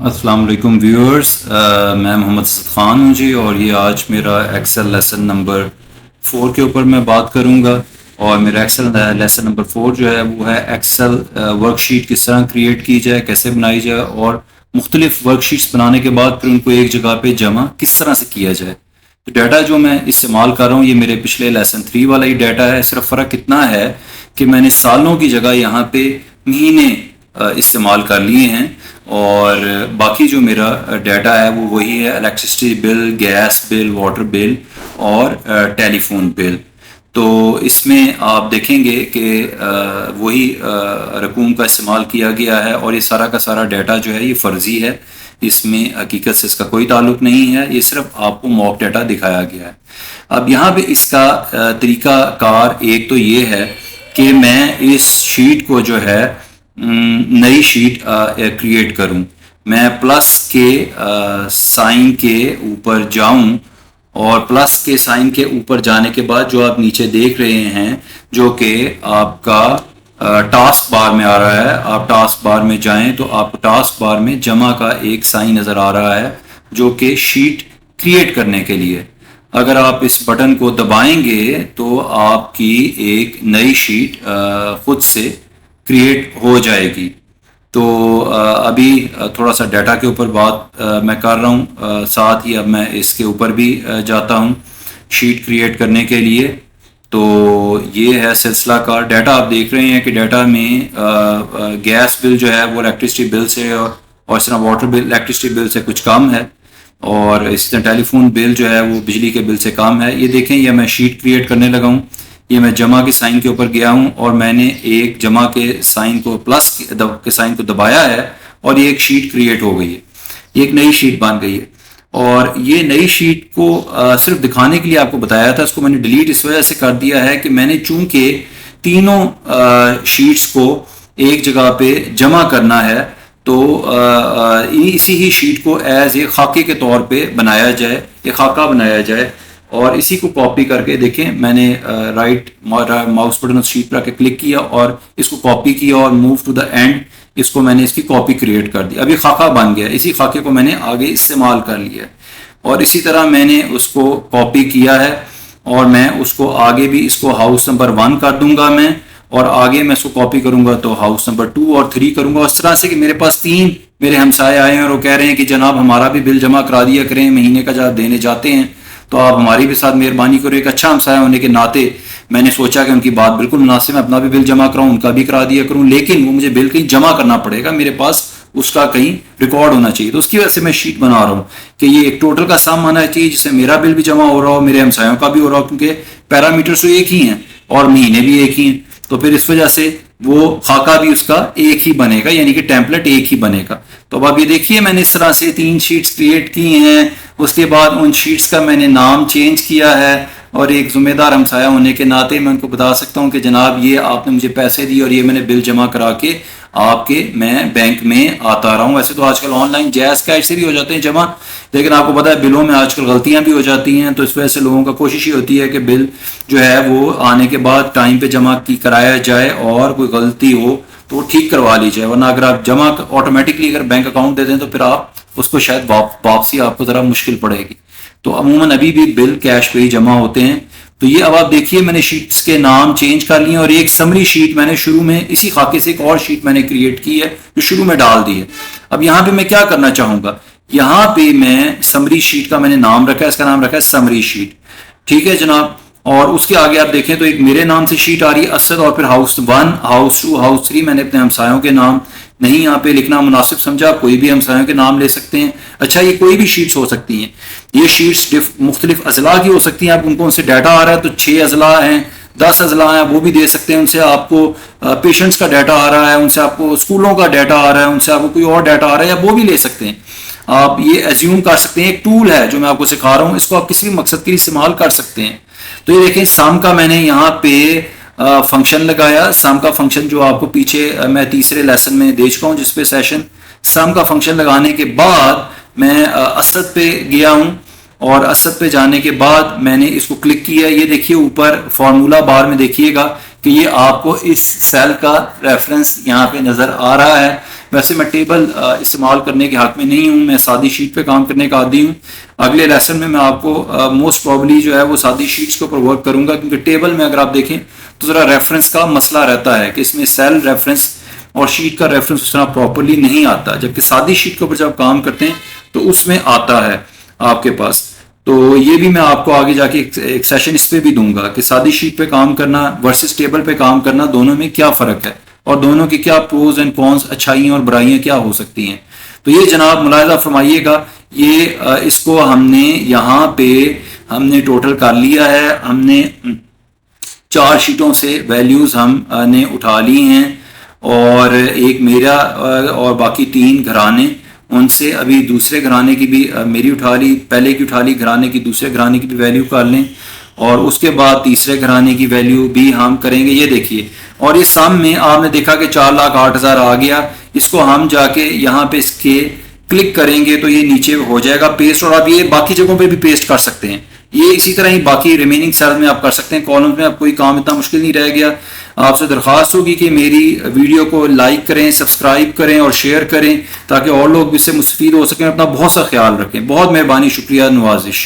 السلام علیکم ویورز، میں محمد اسد خان ہوں جی، اور یہ آج میرا ایکسل لیسن نمبر 4 کے اوپر میں بات کروں گا. اور میرا ایکسل لیسن نمبر 4 جو ہے وہ ہے ایکسل ورک شیٹ کس طرح کریٹ کی جائے، کیسے بنائی جائے، اور مختلف ورک شیٹس بنانے کے بعد پھر ان کو ایک جگہ پہ جمع کس طرح سے کیا جائے. تو ڈیٹا جو میں استعمال کر رہا ہوں یہ میرے پچھلے لیسن 3 والا ہی ڈیٹا ہے. صرف فرق اتنا ہے کہ میں نے سالوں کی جگہ یہاں پہ مہینے استعمال کر لیے ہیں، اور باقی جو میرا ڈیٹا ہے وہ وہی ہے: الیکٹرسٹی بل، گیس بل، واٹر بل اور ٹیلی فون بل. تو اس میں آپ دیکھیں گے کہ وہی رقوم کا استعمال کیا گیا ہے، اور یہ سارا کا سارا ڈیٹا جو ہے یہ فرضی ہے، اس میں حقیقت سے اس کا کوئی تعلق نہیں ہے، یہ صرف آپ کو موک ڈیٹا دکھایا گیا ہے. اب یہاں پہ اس کا طریقہ کار ایک تو یہ ہے کہ میں اس شیٹ کو جو ہے نئی شیٹ کریٹ کروں. میں پلس کے سائن کے اوپر جاؤں، اور پلس کے سائن کے اوپر جانے کے بعد جو آپ نیچے دیکھ رہے ہیں جو کہ آپ کا ٹاسک بار میں آ رہا ہے، آپ ٹاسک بار میں جائیں تو آپ کو ٹاسک بار میں جمع کا ایک سائن نظر آ رہا ہے جو کہ شیٹ کریٹ کرنے کے لیے. اگر آپ اس بٹن کو دبائیں گے تو آپ کی ایک نئی شیٹ خود سے کریٹ ہو جائے گی. تو ابھی تھوڑا سا ڈیٹا کے اوپر بات میں کر رہا ہوں، ساتھ ہی اب میں اس کے اوپر بھی جاتا ہوں شیٹ کریٹ کرنے کے لیے. تو یہ ہے سلسلہ کار. ڈیٹا آپ دیکھ رہے ہیں کہ ڈیٹا میں گیس بل جو ہے وہ الیکٹرسٹی بل سے اور اس طرح واٹر بل الیکٹرسٹی بل سے کچھ کم ہے، اور اس طرح ٹیلی فون بل جو ہے وہ بجلی کے بل سے کم ہے. یہ دیکھیں، یہ میں شیٹ کریٹ کرنے لگا ہوں. یہ میں جمع کے سائن کے اوپر گیا ہوں اور میں نے ایک جمع کے سائن کو پلس کے سائن کو دبایا ہے، اور یہ ایک شیٹ کریٹ ہو گئی ہے، یہ ایک نئی شیٹ بن گئی ہے. اور یہ نئی شیٹ کو صرف دکھانے کے لیے آپ کو بتایا تھا، اس کو میں نے ڈیلیٹ اس وجہ سے کر دیا ہے کہ میں نے چونکہ تینوں شیٹس کو ایک جگہ پہ جمع کرنا ہے تو اسی ہی شیٹ کو ایز ایک خاکے کے طور پہ بنایا جائے، ایک خاکہ بنایا جائے. اور اسی کو کاپی کر کے دیکھیں، میں نے رائٹ ماؤس بٹن اس شیٹ پر آ کے کلک کیا اور اس کو کاپی کیا، اور موو ٹو دا اینڈ اس کو میں نے اس کی کاپی کریٹ کر دی. اب یہ خاکہ بن گیا، اسی خاکے کو میں نے آگے استعمال کر لیا. اور اسی طرح میں نے اس کو کاپی کیا ہے، اور میں اس کو آگے بھی اس کو ہاؤس نمبر 1 کر دوں گا میں، اور آگے میں اس کو کاپی کروں گا تو ہاؤس نمبر 2 اور 3 کروں گا. اس طرح سے کہ میرے پاس 3 میرے ہمسائے آئے ہیں اور وہ کہہ رہے ہیں کہ جناب ہمارا بھی بل جمع کرا دیا کریں، مہینے کا جب دینے جاتے ہیں تو آپ ہماری بھی ساتھ مہربانی کرو. ایک اچھا ہمسایہ ہونے کے ناطے میں نے سوچا کہ ان کی بات بالکل مناسب ہے، اپنا بھی بل جمع کراؤں، ان کا بھی کرا دیا کروں، لیکن وہ مجھے بل کہیں جمع کرنا پڑے گا، میرے پاس اس کا کہیں ریکارڈ ہونا چاہیے. تو اس کی وجہ سے میں شیٹ بنا رہا ہوں کہ یہ ایک ٹوٹل کا سم آنا چاہیے جس سے میرا بل بھی جمع ہو رہا ہو، میرے ہمسایوں کا بھی ہو رہا ہو، کیونکہ پیرامیٹرز تو ایک ہی ہیں اور مہینے بھی ایک ہی ہیں. تو پھر اس وجہ سے وہ خاکہ بھی اس کا ایک ہی بنے گا، یعنی کہ ٹیمپلیٹ ایک ہی بنے گا. تو اب آپ یہ دیکھیے میں نے اس طرح سے 3 شیٹس کریٹ کی ہیں. اس کے بعد ان شیٹس کا میں نے نام چینج کیا ہے، اور ایک ذمہ دار ہمسایہ ہونے کے ناطے میں ان کو بتا سکتا ہوں کہ جناب یہ آپ نے مجھے پیسے دیے اور یہ میں نے بل جمع کرا کے آپ کے میں بینک میں آتا رہا ہوں. ویسے تو آج کل آن لائن جیز کیش سے بھی ہو جاتے ہیں جمع، لیکن آپ کو پتا ہے بلوں میں آج کل غلطیاں بھی ہو جاتی ہیں. تو اس وجہ سے لوگوں کا کوشش ہی ہوتی ہے کہ بل جو ہے وہ آنے کے بعد ٹائم پہ جمع کرایا جائے، اور کوئی غلطی ہو تو وہ ٹھیک کروا لی جائے، ورنہ اگر آپ جمع آٹومیٹکلی اگر بینک اکاؤنٹ دے دیں تو پھر آپ اس کو شاید واپسی آپ کو ذرا مشکل پڑے گی. تو عموماً ابھی بھی بل کیش پہ ہی جمع ہوتے ہیں. تو یہ اب آپ دیکھیے میں نے شیٹس کے نام چینج کر لیے، اور ایک سمری شیٹ میں نے شروع میں اسی خاکے سے ایک اور شیٹ میں نے کریٹ کی ہے جو شروع میں ڈال دی ہے. اب یہاں پہ میں کیا کرنا چاہوں گا، یہاں پہ میں سمری شیٹ کا میں نے نام رکھا ہے، اس کا نام رکھا ہے سمری شیٹ. ٹھیک ہے جناب. اور اس کے آگے آپ دیکھیں تو ایک میرے نام سے شیٹ آ رہی ہے اسد، اور پھر ہاؤس 1 ہاؤس 2 ہاؤس 3 میں نے اپنے ہمسایوں کے نام نہیں یہاں پہ لکھنا مناسب سمجھا، کوئی بھی ہمسایوں کے نام لے سکتے ہیں. اچھا یہ کوئی بھی شیٹس ہو سکتی ہیں، یہ شیٹس مختلف اضلاع کی ہو سکتی ہیں. آپ ان کو ان سے ڈیٹا آ رہا ہے تو 6 اضلاع ہیں، 10 اضلاع ہیں، وہ بھی دے سکتے ہیں. ان سے آپ کو پیشنٹس کا ڈیٹا آ رہا ہے، ان سے آپ کو اسکولوں کا ڈیٹا آ رہا ہے، ان سے آپ کو کوئی اور ڈیٹا آ رہا ہے، یا وہ بھی لے سکتے ہیں. آپ یہ ایزیوم کر سکتے ہیں. ایک ٹول ہے جو میں آپ کو سکھا رہا ہوں، اس کو آپ کسی بھی مقصد کے لیے استعمال کر سکتے ہیں. تو یہ دیکھیں سم کا میں نے یہاں پہ فنکشن لگایا. سم کا فنکشن جو آپ کو پیچھے میں تیسرے لیسن میں دے چکا ہوں جس پہ سیشن. سم کا فنکشن لگانے کے بعد میں اسد پہ گیا ہوں، اور اسد پہ جانے کے بعد میں نے اس کو کلک کیا. یہ دیکھیے اوپر فارمولا بار میں دیکھیے گا کہ یہ آپ کو اس سیل کا ریفرنس یہاں پہ نظر آ رہا ہے. ویسے میں ٹیبل استعمال کرنے کے حق میں نہیں ہوں، میں سادی شیٹ پہ کام کرنے کا عادی ہوں. اگلے لیسن میں آپ کو موسٹ پرابلی جو ہے وہ سادی شیٹس کے اوپر ورک کروں گا، کیونکہ ٹیبل میں اگر آپ دیکھیں تو ذرا ریفرنس کا مسئلہ رہتا ہے کہ اس میں سیل ریفرنس اور شیٹ کا ریفرنس اس طرح پراپرلی نہیں آتا، جبکہ سادی شیٹ کے اوپر جب کام کرتے ہیں تو اس میں آتا ہے آپ کے پاس. تو یہ بھی میں آپ کو آگے جا کے ایک سیشن اس پہ بھی دوں گا کہ سادی شیٹ پہ کام کرنا ورسز ٹیبل پہ کام کرنا دونوں میں کیا فرق ہے اور دونوں کی کیا پروز اینڈ کونس، اچھائیاں اور برائیاں کیا ہو سکتی ہیں. تو یہ جناب ملاحظہ فرمائیے گا، یہ اس کو ہم نے یہاں پہ ہم نے ٹوٹل کر لیا ہے. ہم نے 4 شیٹوں سے ویلیوز ہم نے اٹھا لی ہیں، اور ایک میرا اور باقی 3 گھرانے، ان سے ابھی دوسرے گھرانے کی بھی میری اٹھا لی، پہلے کی اٹھا لی گھرانے کی، دوسرے گھرانے کی بھی ویلیو کر لیں، اور اس کے بعد تیسرے گھرانے کی ویلیو بھی ہم کریں گے. یہ دیکھیے، اور یہ سم میں آپ نے دیکھا کہ 4,08,000 آ گیا. اس کو ہم جا کے یہاں پہ اس کے کلک کریں گے تو یہ نیچے ہو جائے گا پیسٹ، اور آپ یہ باقی جگہوں پہ بھی پیسٹ کر سکتے ہیں. یہ اسی طرح ہی باقی ریمیننگ سیل میں آپ کر سکتے ہیں، کالمز میں اب کوئی کام اتنا مشکل نہیں رہ گیا. آپ سے درخواست ہوگی کہ میری ویڈیو کو لائک کریں، سبسکرائب کریں اور شیئر کریں تاکہ اور لوگ بھی اس سے مستفید ہو سکیں. اپنا بہت سا خیال رکھیں. بہت مہربانی، شکریہ، نوازش.